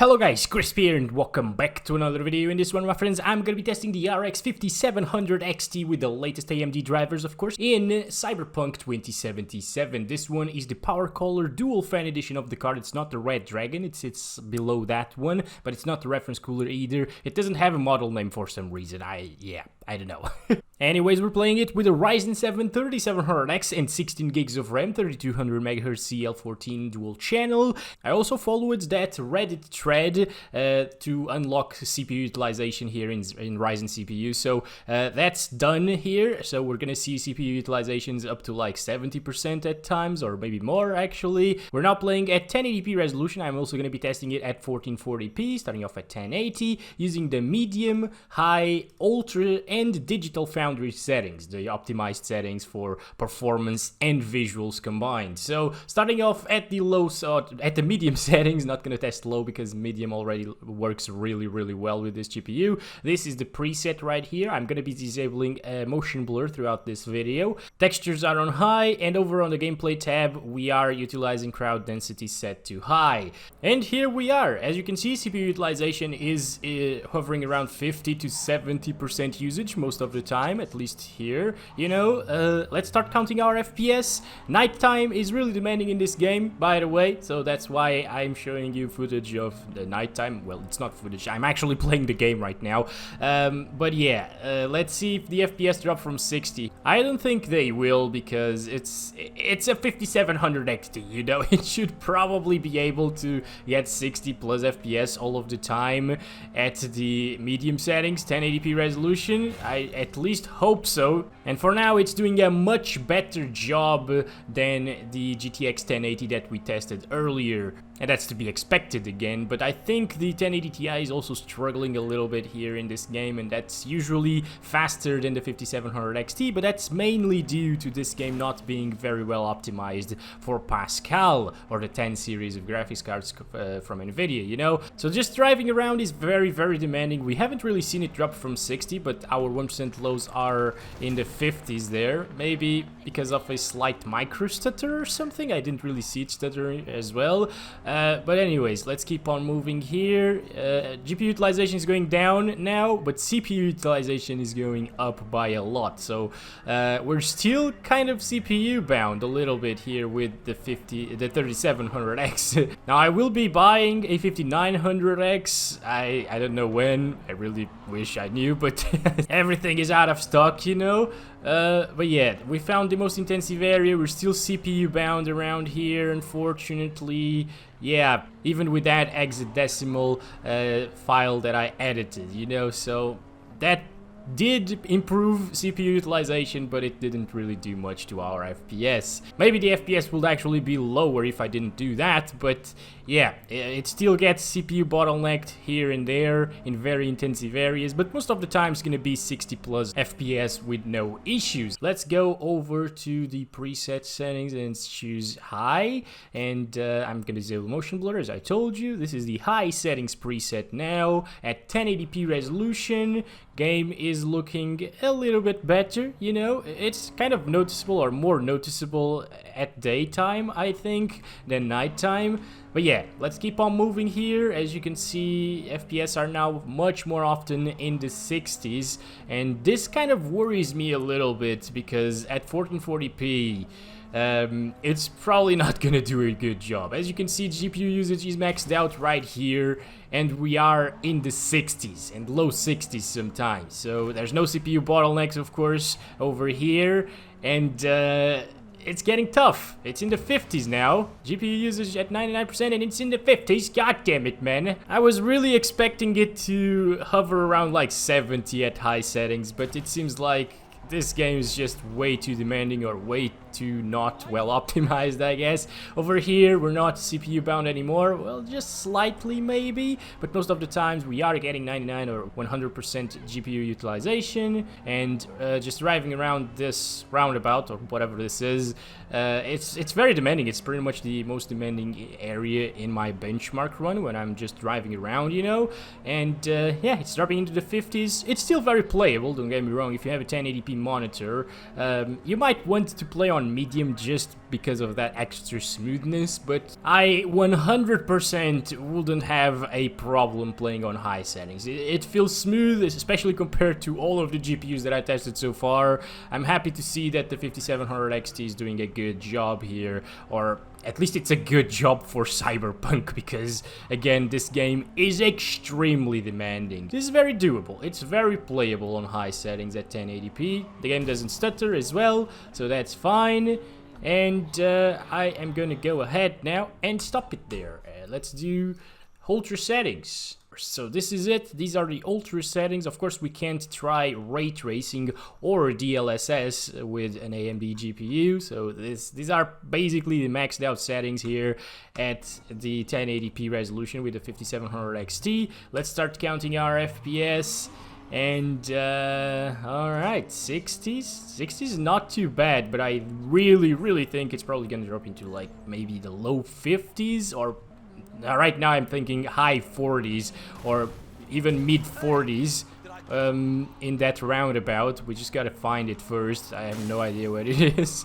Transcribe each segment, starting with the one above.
Hello guys, Chris here and welcome back to another video. In this one, my friends, I'm gonna be testing the RX 5700 XT with the latest AMD drivers, of course, in Cyberpunk 2077. This one is the PowerColor dual fan edition of the card. It's not the Red Dragon, it sits below that one, but it's not the reference cooler either. It doesn't have a model name for some reason. I don't know. Anyways, we're playing it with a Ryzen 7 3700X and 16 gigs of RAM, 3200 MHz CL14 dual channel. I also followed that Reddit thread to unlock CPU utilization here in Ryzen CPU. So that's done here. So we're gonna see CPU utilizations up to like 70% at times, or maybe more actually. We're now playing at 1080p resolution. I'm also gonna be testing it at 1440p, starting off at 1080, using the medium, high, ultra, and Digital Foundry settings, the optimized settings for performance and visuals combined. So starting off at the low, at the medium settings, not gonna test low because medium already works really well with this GPU. This is the preset right here. I'm gonna be disabling motion blur throughout this video. Textures are on high, and over on the gameplay tab, we are utilizing crowd density set to high. And here we are. As you can see, CPU utilization is hovering around 50 to 70% usage most of the time, at least here, you know. Let's start counting our FPS. Nighttime is really demanding in this game, by the way, so that's why I'm showing you footage of the nighttime. Well, it's not footage, I'm actually playing the game right now. But yeah, let's see if the FPS drop from 60. I don't think they will, because it's a 5700 XT, you know. It should probably be able to get 60 plus FPS all of the time at the medium settings, 1080p resolution. I at least hope so. And for now, it's doing a much better job than the GTX 1080 that we tested earlier. And that's to be expected again, but I think the 1080 Ti is also struggling a little bit here in this game, and that's usually faster than the 5700 XT, but that's mainly due to this game not being very well optimized for Pascal, or the 10 series of graphics cards from Nvidia, you know? So just driving around is very demanding. We haven't really seen it drop from 60, but our 1% lows are in the 50s there, maybe because of a slight micro stutter or something. I didn't really see it stuttering as well. But anyways, let's keep on moving here. GPU utilization is going down now, but CPU utilization is going up by a lot. So we're still kind of CPU bound a little bit here with the 3700X. Now I will be buying a 5900X. I don't know when. I really wish I knew, but everything is out of stock, you know. But yeah, we found the most intensive area. We're still CPU bound around here, unfortunately. Yeah, even with that hexadecimal file that I edited, you know, so that did improve CPU utilization, but it didn't really do much to our FPS. Maybe the FPS would actually be lower if I didn't do that, but yeah, it still gets CPU bottlenecked here and there in very intensive areas, but most of the time it's gonna be 60 plus FPS with no issues. Let's go over to the preset settings and choose high, and I'm gonna disable motion blur as I told you. This is the high settings preset now at 1080p resolution. Game is looking a little bit better, you know. It's kind of noticeable, or more noticeable at daytime, I think, than nighttime. But yeah, let's keep on moving here. As you can see, FPS are now much more often in the 60s, and this kind of worries me a little bit, because at 1440p it's probably not gonna do a good job. As you can see, GPU usage is maxed out right here, and we are in the 60s and low 60s sometimes. So there's no CPU bottlenecks, of course, over here, and it's getting tough. It's in the 50s now. GPU usage at 99%, and it's in the 50s. God damn it, man. I was really expecting it to hover around like 70 at high settings, but it seems like this game is just way too demanding, or way too not well optimized, I guess. Over here, we're not CPU bound anymore. Well, just slightly maybe, but most of the times we are getting 99 or 100% GPU utilization, and just driving around this roundabout, or whatever this is, it's very demanding. It's pretty much the most demanding area in my benchmark run when I'm just driving around, you know. And yeah, it's dropping into the 50s. It's still very playable, don't get me wrong. If you have a 1080p monitor, you might want to play on on medium just because of that extra smoothness, but I 100% wouldn't have a problem playing on high settings. It feels smooth, especially compared to all of the GPUs that I tested so far. I'm happy to see that the 5700 XT is doing a good job here, or at least it's a good job for Cyberpunk, because again, this game is extremely demanding. This is very doable. It's very playable on high settings at 1080p. The game doesn't stutter as well, so that's fine. And I am gonna go ahead now and stop it there. Let's do ultra settings. So this is it. These are the ultra settings. Of course, we can't try ray tracing or DLSS with an AMD GPU. So these are basically the maxed out settings here at the 1080p resolution with the 5700 XT. Let's start counting our FPS. And alright, 60s not too bad, but I really think it's probably gonna drop into like maybe the low 50s, or right now I'm thinking high 40s or even mid 40s in that roundabout. We just gotta find it first. I have no idea what it is.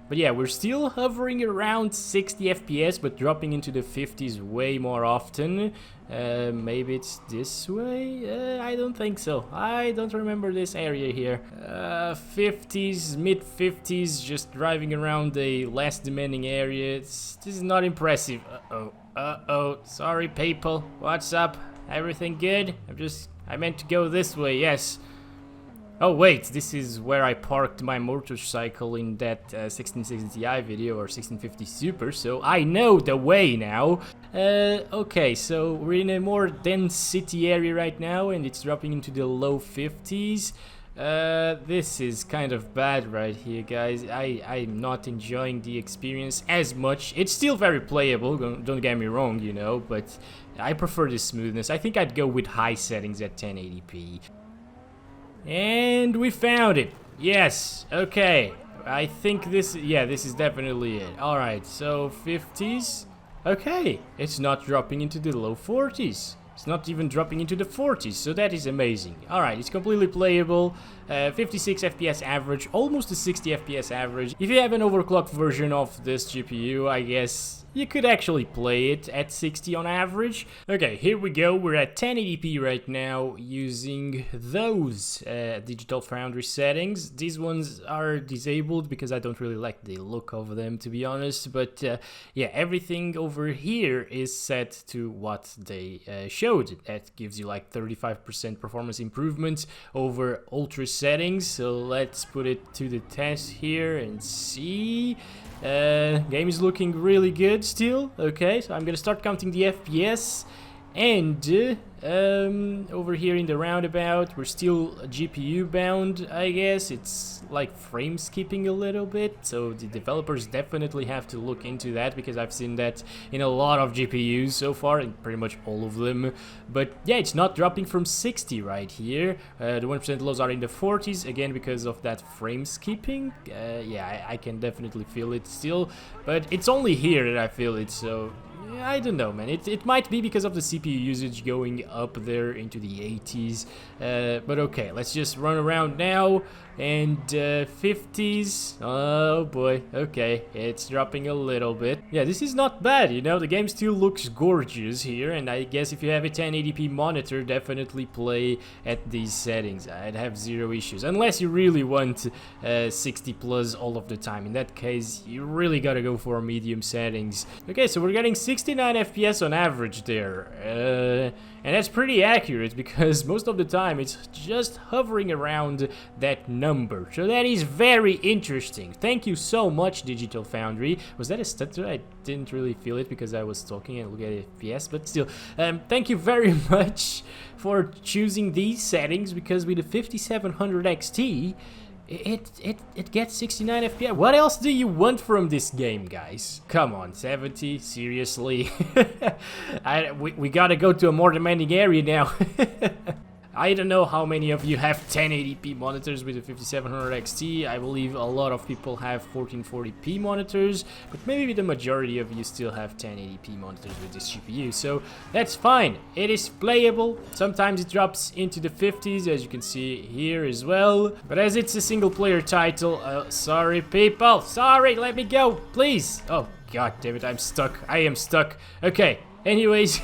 But yeah, we're still hovering around 60 FPS, but dropping into the 50s way more often. Maybe it's this way? I don't think so. I don't remember this area here. 50s, mid 50s, just driving around a less demanding area. This is not impressive. Uh-oh, sorry people. What's up? Everything good? I meant to go this way, yes. Oh wait, this is where I parked my motorcycle in that 1660i video, or 1650 Super, so I know the way now. Okay, so we're in a more dense city area right now, and it's dropping into the low 50s. This is kind of bad right here, guys. I'm not enjoying the experience as much. It's still very playable, don't get me wrong, you know, but I prefer the smoothness. I think I'd go with high settings at 1080p. And we found it. Yes, okay. I think this is definitely it. Alright, so 50s. Okay, it's not dropping into the low 40s. It's not even dropping into the 40s, so that is amazing. Alright, it's completely playable. 56 FPS average, almost a 60 FPS average. If you have an overclocked version of this GPU, I guess you could actually play it at 60 on average. Okay, here we go. We're at 1080p right now using those Digital Foundry settings. These ones are disabled because I don't really like the look of them, to be honest. But yeah, everything over here is set to what they showed. That gives you like 35% performance improvement over ultra settings. So let's put it to the test here and see. Game is looking really good still. Okay, so I'm gonna start counting the FPS, and over here in the roundabout we're still GPU bound, I guess. It's like frame skipping a little bit, so the developers definitely have to look into that, because I've seen that in a lot of GPUs so far, and pretty much all of them. But yeah, it's not dropping from 60 right here. The 1% lows are in the 40s, again because of that frame skipping. Yeah, I can definitely feel it still, but it's only here that I feel it, so I don't know, man. It might be because of the CPU usage going up there into the 80s. But okay, let's just run around now. And 50s. Oh boy. Okay, it's dropping a little bit. Yeah, this is not bad, you know. The game still looks gorgeous here. And I guess if you have a 1080p monitor, definitely play at these settings. I'd have zero issues. Unless you really want 60 plus all of the time. In that case, you really gotta go for medium settings. Okay, so we're getting 69 FPS on average there. And that's pretty accurate, because most of the time it's just hovering around that number. So that is very interesting. Thank you so much, Digital Foundry. Was that a stutter? I didn't really feel it because I was talking and look at FPS, but still, thank you very much for choosing these settings, because with the 5700 XT, it gets 69 FPS. What else do you want from this game, guys? Come on, 70? Seriously? We gotta go to a more demanding area now. I don't know how many of you have 1080p monitors with a 5700 XT. I believe a lot of people have 1440p monitors, but maybe the majority of you still have 1080p monitors with this GPU, so that's fine. It is playable. Sometimes it drops into the 50s, as you can see here as well, but as it's a single player title, sorry people, sorry, let me go, please. Oh god damn it, I'm stuck. I am stuck. Okay. Anyways,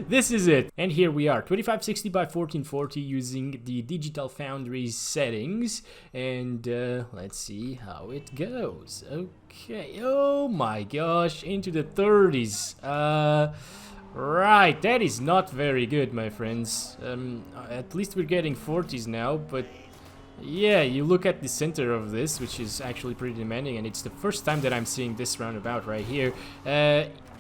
this is it. And here we are, 2560 by 1440 using the Digital Foundry settings. And let's see how it goes. Okay, oh my gosh, into the 30s. Right, that is not very good, my friends. At least we're getting 40s now, but yeah, you look at the center of this, which is actually pretty demanding, and it's the first time that I'm seeing this roundabout right here.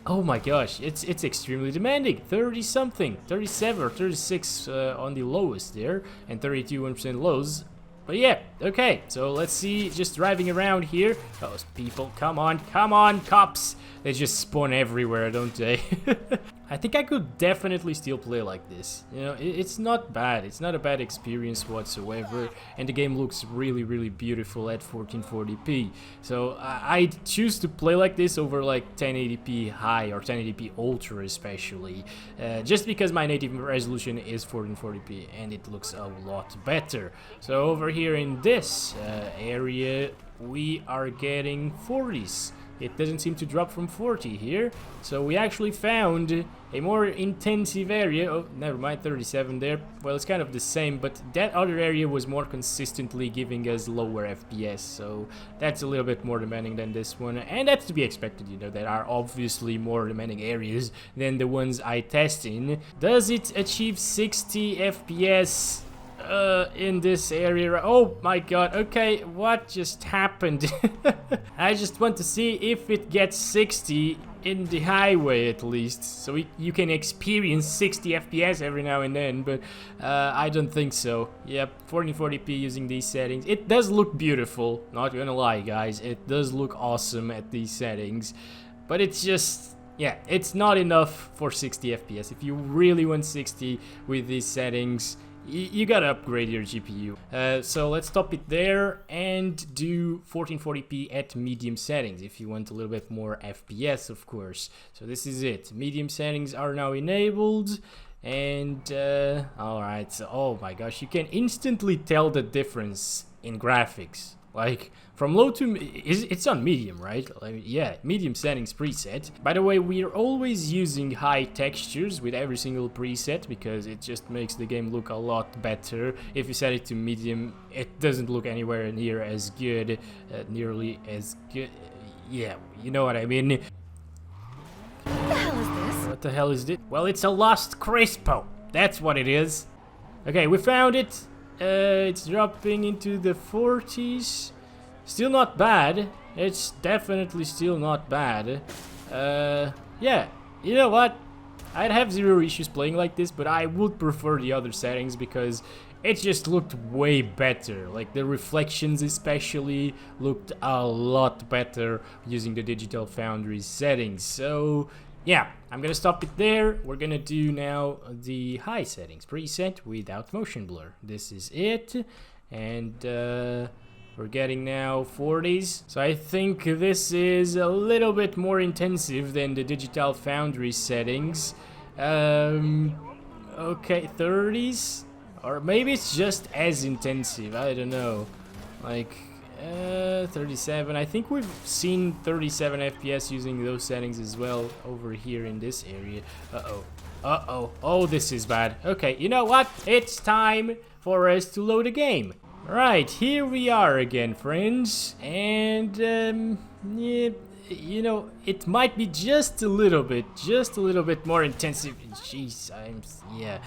Oh my gosh, it's extremely demanding. 30 something, 37 or 36 on the lowest there, and 32 1% lows. But yeah, okay, so let's see, just driving around here. Those people, come on, cops. They just spawn everywhere, don't they? I think I could definitely still play like this. You know, it's not bad. It's not a bad experience whatsoever. And the game looks really, really beautiful at 1440p. So I'd choose to play like this over like 1080p high or 1080p ultra especially. Just because my native resolution is 1440p and it looks a lot better. So over here in this area, we are getting 40s. It doesn't seem to drop from 40 here, so we actually found a more intensive area. Oh, never mind, 37 there. Well, it's kind of the same, but that other area was more consistently giving us lower FPS, so that's a little bit more demanding than this one, and that's to be expected. You know, there are obviously more demanding areas than the ones I test in. Does it achieve 60 FPS? In this area? Oh my god, okay, what just happened? I just want to see if it gets 60 in the highway at least, so you can experience 60 FPS every now and then, but I don't think so. Yep, 1440p using these settings. It does look beautiful, not gonna lie guys, it does look awesome at these settings, but it's just, yeah, it's not enough for 60 FPS. If you really want 60 with these settings, you gotta upgrade your GPU. So let's stop it there and do 1440p at medium settings if you want a little bit more FPS, of course. So this is it. Medium settings are now enabled. And alright, so oh my gosh, you can instantly tell the difference in graphics. Like, from low to... it's on medium, right? Like, yeah, medium settings preset. By the way, we're always using high textures with every single preset because it just makes the game look a lot better. If you set it to medium, it doesn't look anywhere near as good. Nearly as good. Yeah, you know what I mean. What the hell is this? What the hell is this? Well, it's a lost Crispo. That's what it is. Okay, we found it. It's dropping into the 40s. Still not bad. It's definitely still not bad. Yeah, you know what? I'd have zero issues playing like this, but I would prefer the other settings because it just looked way better. Like the reflections especially looked a lot better using the Digital Foundry settings. So yeah, I'm gonna stop it there. We're gonna do now the high settings preset without motion blur. This is it, and we're getting now 40s. So I think this is a little bit more intensive than the Digital Foundry settings. Okay, 30s, or maybe it's just as intensive. I don't know. Like 37. I think we've seen 37 FPS using those settings as well over here in this area. Oh, this is bad. Okay, you know what? It's time for us to load a game. Right, here we are again, friends. And yeah, you know, it might be just a little bit more intensive. Jeez, yeah.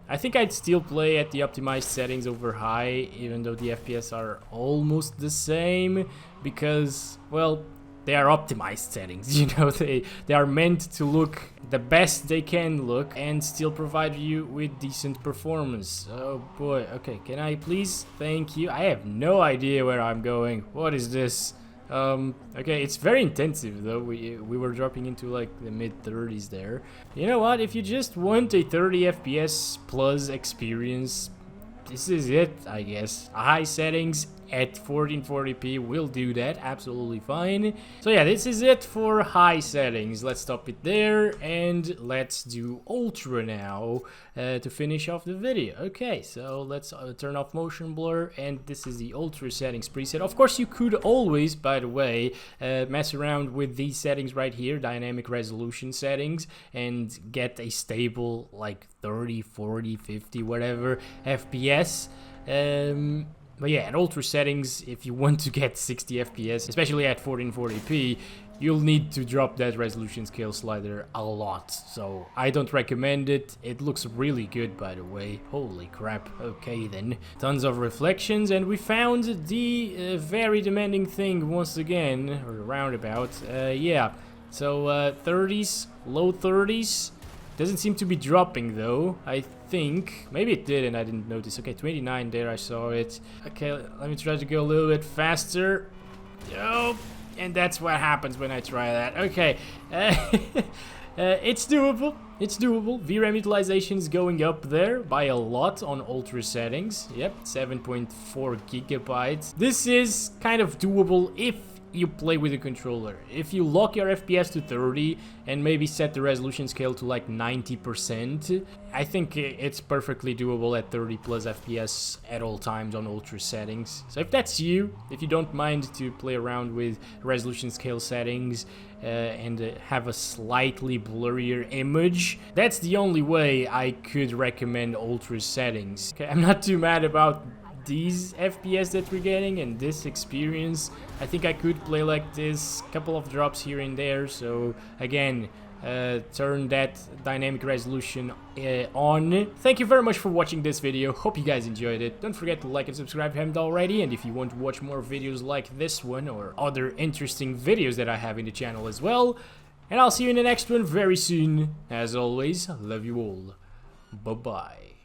I think I'd still play at the optimized settings over high, even though the FPS are almost the same, because, well, they are optimized settings, you know, they are meant to look the best they can look and still provide you with decent performance. Oh boy, okay, can I please? Thank you. I have no idea where I'm going. What is this? Okay, it's very intensive though. We were dropping into like the mid 30s there. You know what? If you just want a 30 FPS plus experience, this is it, I guess. High settings at 1440p will do that absolutely fine. So yeah, this is it for high settings. Let's stop it there and let's do ultra now to finish off the video. Okay, so let's turn off motion blur, and this is the ultra settings preset. Of course, you could always, by the way, mess around with these settings right here, dynamic resolution settings, and get a stable like 30, 40, 50, whatever FPS. But yeah, at ultra settings, if you want to get 60 FPS, especially at 1440p, you'll need to drop that resolution scale slider a lot. So I don't recommend it. It looks really good, by the way. Holy crap. Okay then. Tons of reflections, and we found the very demanding thing once again, or roundabout. Yeah, so 30s, low 30s. Doesn't seem to be dropping though, I think. Maybe it did and I didn't notice. Okay, 29 there, I saw it. Okay, let me try to go a little bit faster. Oh, and that's what happens when I try that. Okay, it's doable. It's doable. VRAM utilization is going up there by a lot on ultra settings. Yep, 7.4 gigabytes. This is kind of doable if you play with a controller. If you lock your FPS to 30 and maybe set the resolution scale to like 90%, I think it's perfectly doable at 30 plus FPS at all times on ultra settings. So if that's you, if you don't mind to play around with resolution scale settings and have a slightly blurrier image, that's the only way I could recommend ultra settings. Okay, I'm not too mad about these FPS that we're getting and this experience. I think I could play like this, couple of drops here and there. So again, turn that dynamic resolution on. Thank you very much for watching this video. Hope you guys enjoyed it. Don't forget to like and subscribe if you haven't already, and if you want to watch more videos like this one or other interesting videos that I have in the channel as well, and I'll see you in the next one very soon. As always, love you all. Bye bye.